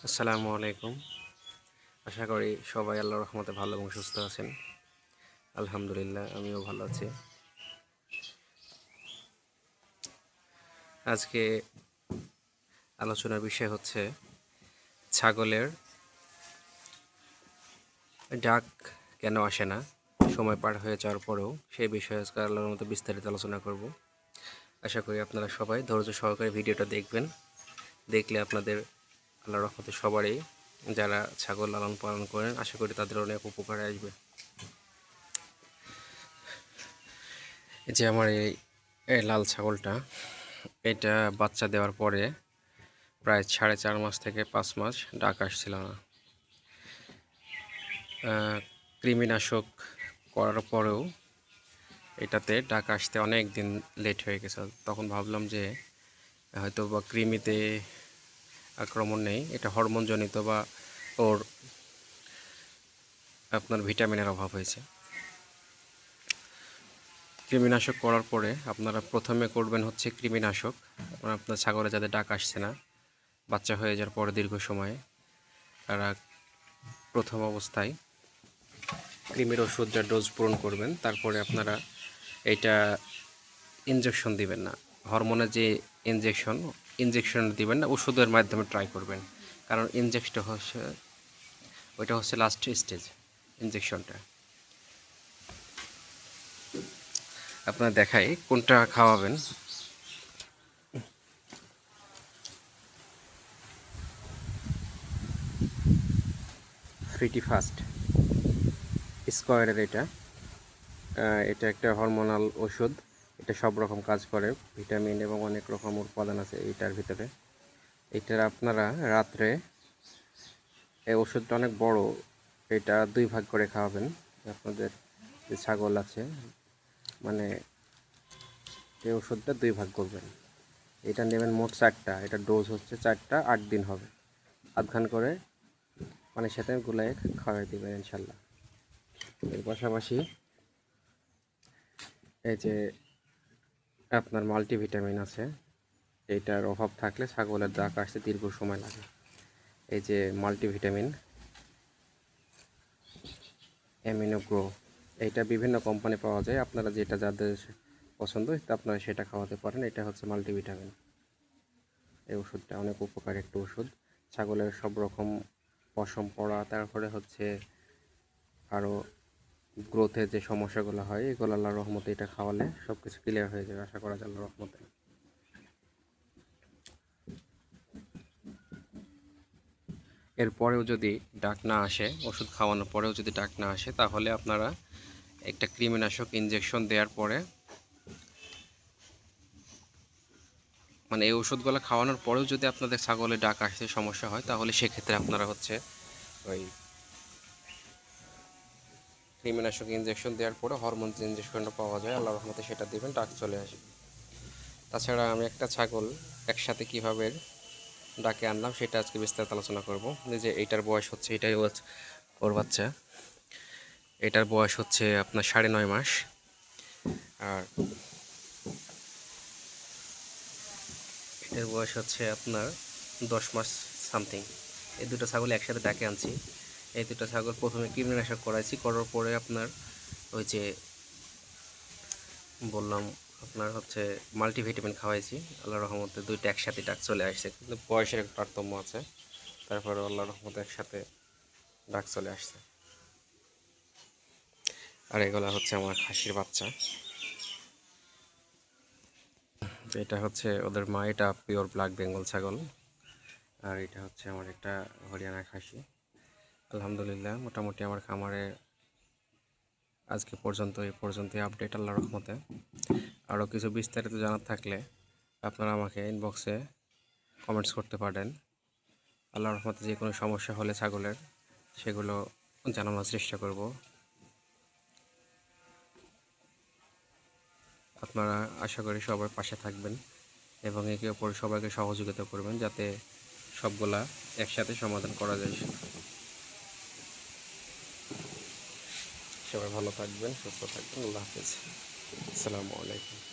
আসসালামু আলাইকুম। আশা করি সবাই আল্লাহর রহমতে ভালো এবং সুস্থ আছেন। আলহামদুলিল্লাহ, আমিও ভালো আছি। আজকে আলোচনার বিষয় হচ্ছে ছাগলের ডাক কেন আসে না সময় পার হয়ে যাওয়ার পরেও, সেই বিষয়ে আজকে আল্লাহর মতো বিস্তারিত আলোচনা করব। আশা করি আপনারা সবাই ধৈর্য সহকারে ভিডিওটা দেখবেন। দেখলে আপনাদের আল্লাহর রহমতে সবারই, যারা ছাগল লালন পালন করেন, আশা করি তাদের অনেক উপকারে আসবে। এই যে আমার এই লাল ছাগলটা, এটা বাচ্চা দেওয়ার পরে প্রায় 4.5 মাস থেকে 5 মাস ডাক আসছিল না। কৃমিনাশক করার পরেও এটাতে ডাক আসতে অনেক দিন লেট হয়ে গেছে। তখন ভাবলাম যে হয়তো বা কৃমিতে আক্রমণ নেই, এটা হরমোনজনিত বা ওর আপনার ভিটামিনের অভাব হয়েছে। কৃমিনাশক করার পরে আপনারা প্রথমে করবেন হচ্ছে কৃমিনাশক। আপনার ছাগলে যাদের ডাক আসছে না, বাচ্চা হয়ে যাওয়ার পরে দীর্ঘ সময়ে, তারা প্রথম অবস্থায় কৃমির ওষুধটা ডোজ পূরণ করবেন। তারপরে আপনারা এইটা ইনজেকশন দিবেন না, হরমোনের যে ইনজেকশন দিবেন না, ওষুধের মাধ্যমে ট্রাই করবেন। কারণ ওইটা হচ্ছে লাস্ট স্টেজ ইনজেকশনটা। আপনারা দেখাই কোনটা খাওয়াবেন। ফ্রিটি ফাস্ট স্কোয়ারের এটা একটা হরমোনাল ওষুধ। এটা সব রকম কাজ করে, ভিটামিন এবং অনেক রকম উপাদান আছে এইটার ভিতরে। এইটার আপনারা রাত্রে, এই ওষুধটা অনেক বড়, এটা 2 ভাগ করে খাওয়াবেন। আপনাদের যে ছাগল আছে, মানে এই ওষুধটা 2 ভাগ করবেন। এটা নেবেন মোট 4টা, এটা ডোজ হচ্ছে 4টা, 8 দিন হবে। আধখান করে পানির সাথে গুলায় খাওয়াই দেবেন ইনশাল্লাহ। এর পাশাপাশি এই যে আপনার মাল্টিভিটামিন আছে, এইটার অভাব থাকলে ছাগলের ডাক আসতে দীর্ঘ সময় লাগে। এই যে মাল্টিভিটামিন অ্যামিনোগ্রো, এইটা বিভিন্ন কোম্পানি পাওয়া যায়। আপনারা যেটা যাদের পছন্দ আপনারা সেটা খাওয়াতে পারেন। এটা হচ্ছে মাল্টিভিটামিন। এই ওষুধটা অনেক উপকারী একটা ওষুধ। ছাগলের সব রকম পশম পড়া, তারপরে হচ্ছে আরও গ্রোথের যে সমস্যাগুলো হয়, এগুলো আল্লাহর রহমতে এটা খাওয়ালে সব কিছু ক্লিয়ার হয়ে যাবে, আশা করা যায় আল্লাহর রহমতে। এরপরেও যদি ডাক না আসে, ওষুধ খাওয়ানোর পরেও যদি ডাক না আসে, তাহলে আপনারা একটা কৃমিনাশক ইনজেকশন দেওয়ার পরে, মানে এই ওষুধগুলো খাওয়ানোর পরেও যদি আপনাদের ছাগলের ডাক আসতে সমস্যা হয়, তাহলে সেক্ষেত্রে আপনারা হচ্ছে ওই কৃমিনাশক ইনজেকশন দেওয়ার পরে হরমোন যে ইনজেকশনটা পাওয়া যায়, আল্লাহর রহমতে সেটা দেবেন, ডাক চলে আসবে। তাছাড়া আমি একটা ছাগল একসাথে কীভাবে ডাকে আনলাম সেটা আজকে বিস্তারিত আলোচনা করব। যে এইটার বয়স হচ্ছে, এটাই ওর বাচ্চা। এটার বয়স হচ্ছে আপনার 9.5 মাস, আর এটার বয়স হচ্ছে আপনার 10 মাস সামথিং। এই দুটো ছাগল একসাথে ডাকে আনছি। এই দুটো ছাগল প্রথমে কৃমিনাশক করাইছি, করার পরে আপনার ওই যে বললাম আপনার হচ্ছে মাল্টিভিটামিন খাওয়াইছি। আল্লাহর রহমতে দুইটা একসাথে ডাক চলে আসছে, কিন্তু বয়সের একটু তারতম্য আছে। তারপরে আল্লাহর রহমতে একসাথে ডাক চলে আসছে। আর এগুলো হচ্ছে আমার খাসির বাচ্চা। এটা হচ্ছে ওদের মা, এটা পিওর ব্ল্যাক বেঙ্গল ছাগল। আর এটা হচ্ছে আমার একটা হরিয়ানা খাসি। আলহামদুলিল্লাহ, মোটামুটি আমার খামারে আজকে পর্যন্ত এই পর্যন্তই আপডেট, আল্লাহর রহমতে। আরও কিছু বিস্তারিত জানার থাকলে আপনারা আমাকে ইনবক্সে কমেন্টস করতে পারেন। আল্লাহর রহমতে যে কোনো সমস্যা হলে ছাগলের, সেগুলো জানানোর চেষ্টা করব। আপনারা আশা করি সবার পাশে থাকবেন এবং একে অপর সবাইকে সহযোগিতা করবেন, যাতে সবগুলা একসাথে সমাধান করা যায়। সবাই ভালো থাকবেন, সুস্থ থাকবেন। আল্লাহ হাফেজ। আসসালামু আলাইকুম।